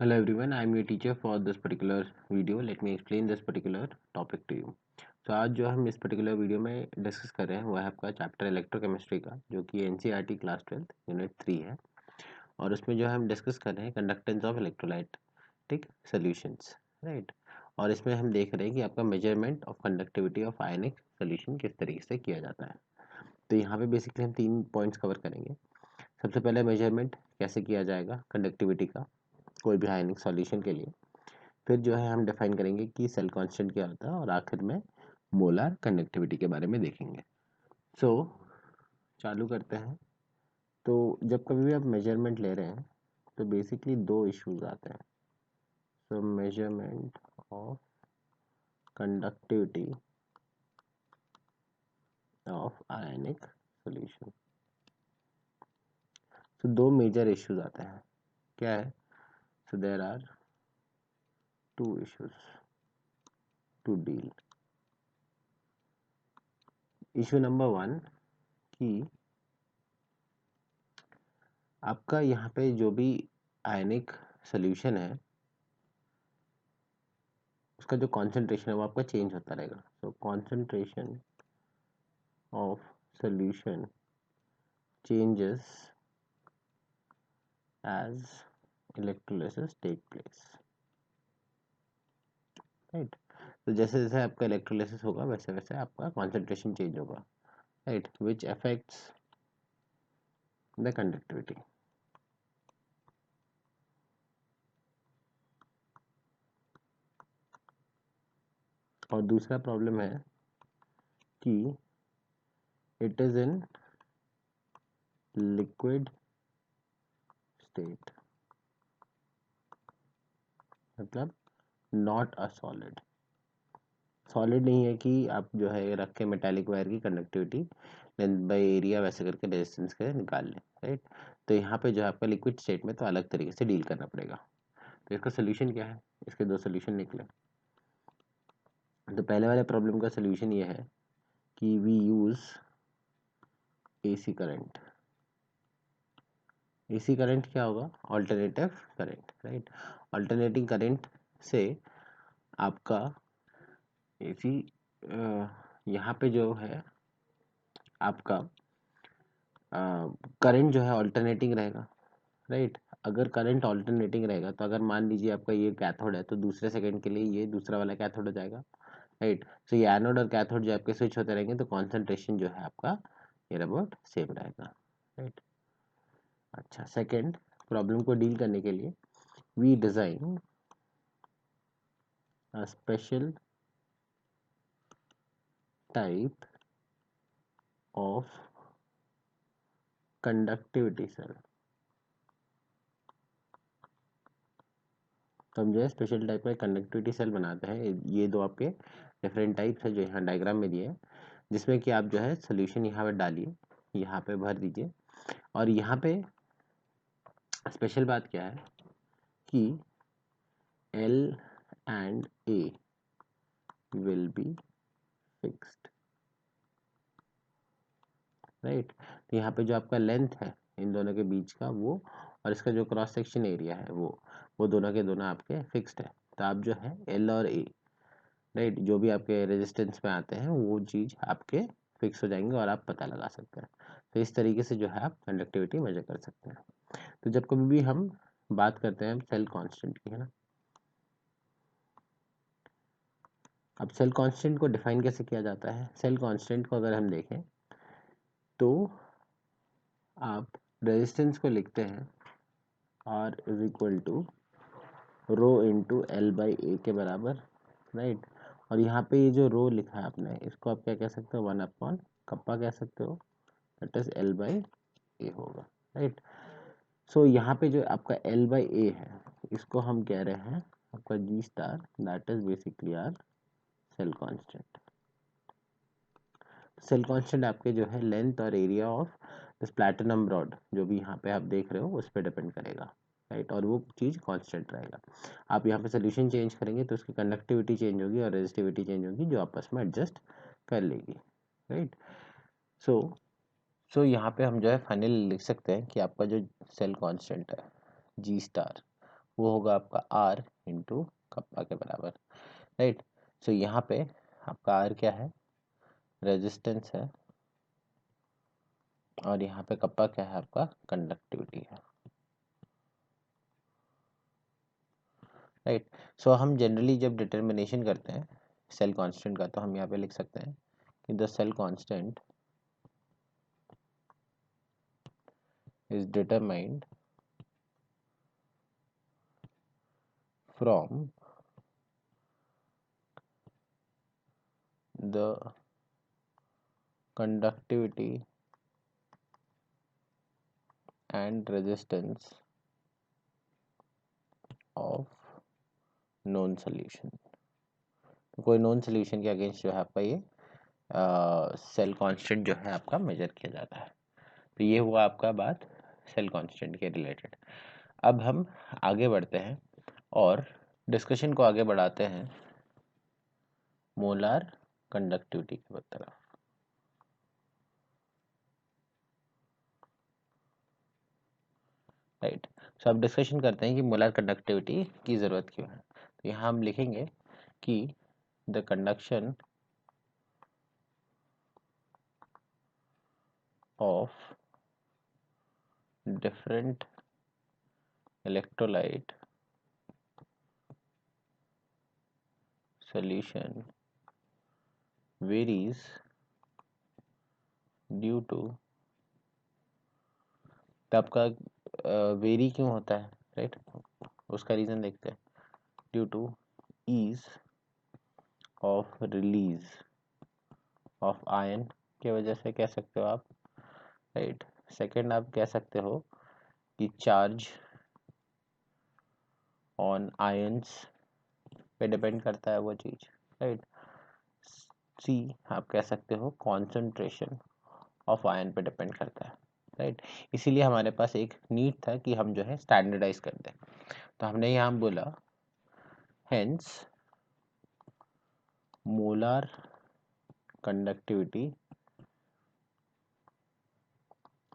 Hello everyone, I am your teacher for this particular video. Let me explain this particular topic to you. So आज जो हम इस particular video में discuss कर रहे हैं वो है आपका चैप्टर इलेक्ट्रोकेमिस्ट्री का, जो कि एनसीईआरटी क्लास 12 यूनिट 3 है। और उसमें जो हम डिस्कस कर रहे हैं conductance of electrolytic solutions, right. और इसमें हम देख रहे हैं कि आपका measurement of conductivity of ionic solution किस तरीके से किया जाता है। तो यहाँ पे बेसिकली हम 3 पॉइंट्स कवर करेंगे। सबसे पहले मेजरमेंट कैसे किया जाएगा कंडक्टिविटी का कोई भी आयनिक सॉल्यूशन के लिए। फिर जो है हम डिफाइन करेंगे कि सेल कांस्टेंट क्या होता है, और आखिर में मोलर कंडक्टिविटी के बारे में देखेंगे। सो चालू करते हैं। तो जब कभी भी आप मेजरमेंट ले रहे हैं तो बेसिकली दो इश्यूज आते हैं। So measurement of conductivity of ionic solution. तो दो मेजर इश्यूज आते हैं। क्या है? So there are two issues to deal. Issue number 1 कि आपका यहाँ पे जो भी आयनिक सॉल्यूशन है उसका जो कॉन्सेंट्रेशन है वो आपका चेंज होता रहेगा। So concentration of solution changes as electrolysis take place, right. तो जैसे जैसे आपका इलेक्ट्रोलिसिस होगा वैसे वैसे आपका कॉन्सेंट्रेशन चेंज होगा, right, which affects the conductivity. और दूसरा प्रॉब्लम है कि it is in liquid state, मतलब नॉट अ सॉलिड। सॉलिड नहीं है कि आप जो है रख के मेटालिक वायर की कंडक्टिविटी लेंथ बाय एरिया वैसे करके रेजिस्टेंस के निकाल लें, राइट। तो यहाँ पे जो है आपका लिक्विड स्टेट में तो अलग तरीके से डील करना पड़ेगा। तो इसका सोल्यूशन क्या है? इसके दो सोल्यूशन निकले। तो पहले वाले प्रॉब्लम का सोल्यूशन ये है कि we use AC current. AC current क्या होगा? Alternative current, right. Alternating current से आपका एसी यहाँ पे जो है आपका करंट जो है ऑल्टरनेटिंग रहेगा, राइट। अगर करंट ऑल्टरनेटिंग रहेगा तो अगर मान लीजिए आपका ये कैथोड है तो दूसरे सेकंड के लिए ये दूसरा वाला कैथोड हो जाएगा, राइट। तो ये एनोड और कैथोड जो आपके स्विच होते रहेंगे तो कॉन्सेंट्रेशन जो है आपका नियर अबाउट सेम रहेगा, राइट। अच्छा, सेकंड प्रॉब्लम को डील करने के लिए we design a special type of conductivity cell. तो हम जो है स्पेशल टाइप का कंडक्टिविटी सेल बनाते हैं। ये दो आपके डिफरेंट टाइप्स है जो यहाँ डायग्राम में दिए हैं, जिसमें कि आप जो है सोल्यूशन यहाँ पे डालिए, यहाँ पे भर दीजिए। और यहाँ पे स्पेशल बात क्या है कि L and A will be fixed, right. तो यहाँ पे जो आपका लेंथ है इन दोनों के बीच का वो, और इसका जो क्रॉस सेक्शन एरिया है वो दोनों के दोनों आपके फिक्स्ड है। तो आप जो है L और A, राइट, जो भी आपके रेजिस्टेंस में आते हैं वो चीज़ आपके फिक्स हो जाएंगे और आप पता लगा सकते हैं। तो इस तरीके से जो है आप कंडक्टिविटी मेजर कर सकते हैं। तो जब कभी भी हम बात करते हैं सेल कांस्टेंट की, है ना। अब सेल कांस्टेंट को डिफाइन कैसे किया जाता है? सेल कांस्टेंट को अगर हम देखें तो आप रेजिस्टेंस को लिखते हैं R is equal to rho into L by A के बराबर, राइट। और यहाँ पे ये जो रो लिखा है आपने इसको आप क्या कह सकते हो? 1/, कप्पा कह सकते हो, दैट इज एल बाई ए होगा, राइट। सो यहाँ पे जो आपका एल बाई ए है इसको हम कह रहे हैं आपका G star, that is basically our cell constant. Cell constant आपके जो है लेंथ और area of this platinum rod जो भी यहाँ पे आप देख रहे हो उस पर डिपेंड करेगा, राइट। और वो चीज़ कांस्टेंट रहेगा। आप यहाँ पे सोल्यूशन चेंज करेंगे तो उसकी कंडक्टिविटी चेंज होगी और रेजिस्टिविटी चेंज होगी जो आपस में एडजस्ट कर लेगी, राइट। सो यहाँ पे हम जो है फाइनली लिख सकते हैं कि आपका जो सेल कांस्टेंट है जी स्टार वो होगा आपका आर इंटू कप्पा के बराबर, राइट। सो यहाँ पे आपका आर क्या है, रेजिस्टेंस है, और यहाँ पे कप्पा क्या है, आपका कंडक्टिविटी है, राइट। सो हम जनरली जब डिटर्मिनेशन करते हैं सेल कांस्टेंट का, तो हम यहाँ पे लिख सकते हैं कि the cell constant is determined from the conductivity and resistance of known solution। तो कोई नॉन सोल्यूशन के अगेंस्ट जो है आपका ये सेल कांस्टेंट जो है आपका मेजर किया जाता है। तो ये हुआ आपका बात सेल कांस्टेंट के रिलेटेड। अब हम आगे बढ़ते हैं और डिस्कशन को आगे बढ़ाते हैं मोलार कंडक्टिविटी की तरफ। राइट। सो अब डिस्कशन करते हैं कि मोलार कंडक्टिविटी की ज़रूरत क्यों है। तो यहाँ हम लिखेंगे कि the conduction of different electrolyte solution varies due to, तो आपका वेरी क्यों होता है, राइट, उसका रीज़न देखते हैं। Due to ease of release of ion के वजह से कह सकते हो आप, राइट। सेकंड आप कह सकते हो कि चार्ज ऑन आयंस पे डिपेंड करता है वो चीज़, राइट। सी आप कह सकते हो कॉन्सेंट्रेशन ऑफ आयन पे डिपेंड करता है, राइट। इसीलिए हमारे पास एक नीड था कि हम जो है स्टैंडर्डाइज कर दें। तो हमने यहाँ बोला hence molar conductivity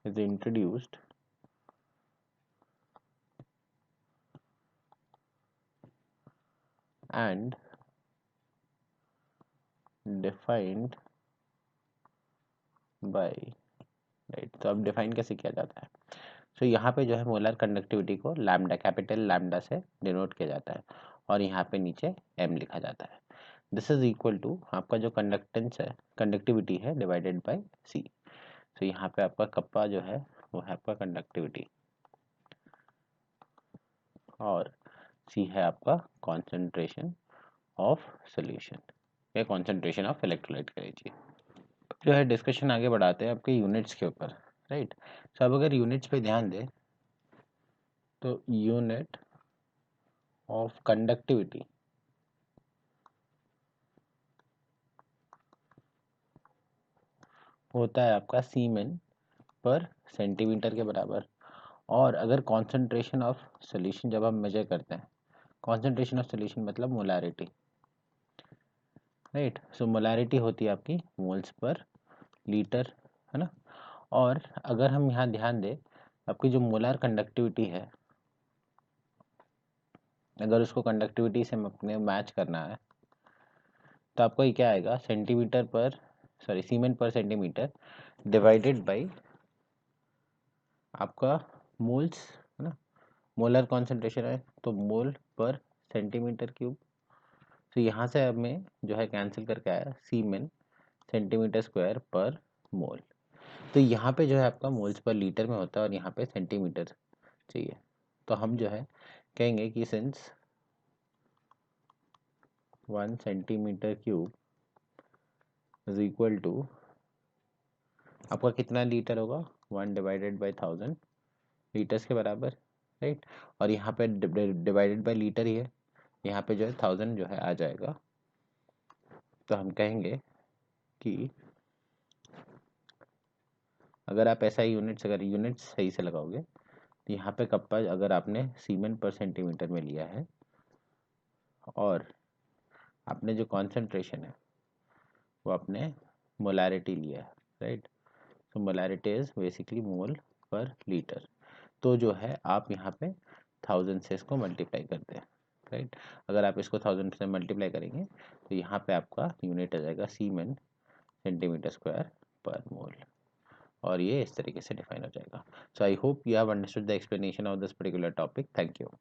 is introduced and defined by, right. तो अब डिफाइन कैसे किया जाता है। सो यहाँ पे जो है मोलर कंडक्टिविटी को लैम्डा, कैपिटल लैम्डा से डिनोट किया जाता है, और यहाँ पे नीचे m लिखा जाता है। दिस इज इक्वल टू आपका जो कंडक्टेंस है, कंडक्टिविटी है, डिवाइडेड बाय c। तो यहाँ पे आपका कप्पा जो है वो है आपका कंडक्टिविटी, और c है आपका कॉन्सेंट्रेशन ऑफ सोल्यूशन, या कॉन्सेंट्रेशन ऑफ इलेक्ट्रोलाइट कह लीजिए। जो है डिस्कशन आगे बढ़ाते हैं आपके यूनिट्स के ऊपर, राइट। तो अब अगर यूनिट्स पे ध्यान दें तो यूनिट ऑफ कंडक्टिविटी होता है आपका सीमेन पर सेंटीमीटर के बराबर। और अगर कॉन्सेंट्रेशन ऑफ सोल्यूशन जब हम मेजर करते हैं, कॉन्सेंट्रेशन ऑफ सोल्यूशन मतलब मोलारिटी, राइट। सो मोलारिटी होती है आपकी मोल्स पर लीटर, है ना। और अगर हम यहाँ ध्यान दें, आपकी जो मोलार कंडक्टिविटी है, अगर उसको कंडक्टिविटी से अपने मैच करना है, तो आपको ये क्या आएगा, सेंटीमीटर पर, सॉरी सीमेन पर सेंटीमीटर डिवाइडेड बाय आपका मोल्स, है ना। मोलर कॉन्सेंट्रेशन है तो मोल पर सेंटीमीटर क्यूब। तो यहाँ से हमें जो है कैंसिल करके आया सीमेन सेंटीमीटर स्क्वायर पर मोल। तो यहाँ पे जो है आपका मोल्स पर लीटर में होता है, और यहाँ पे सेंटीमीटर चाहिए। तो हम जो है कहेंगे कि since 1 centimetre cube is equal to आपका कितना लीटर होगा, 1 डिवाइडेड बाई 1000 लीटर्स के बराबर, राइट। और यहाँ पे डिवाइडेड बाई लीटर ही है, यहाँ पे जो है 1000 जो है आ जाएगा। तो हम कहेंगे कि अगर आप ऐसा यूनिट्स, अगर यूनिट्स सही से लगाओगे, तो यहाँ पे कप्पा अगर आपने सीमेन पर सेंटीमीटर में लिया है, और आपने जो कॉन्सेंट्रेशन है वो आपने मोलारिटी लिया है, right. So molarity is basically mole per litre. तो जो है आप यहाँ पे 1000 से इसको मल्टीप्लाई करते हैं, राइट। अगर आप इसको 1000 से मल्टीप्लाई करेंगे तो यहाँ पे आपका यूनिट आ जाएगा सीमेन सेंटीमीटर स्क्वायर पर मोल, और ये इस तरीके से डिफाइन हो जाएगा। So I hope you have understood the explanation of this particular topic. Thank you.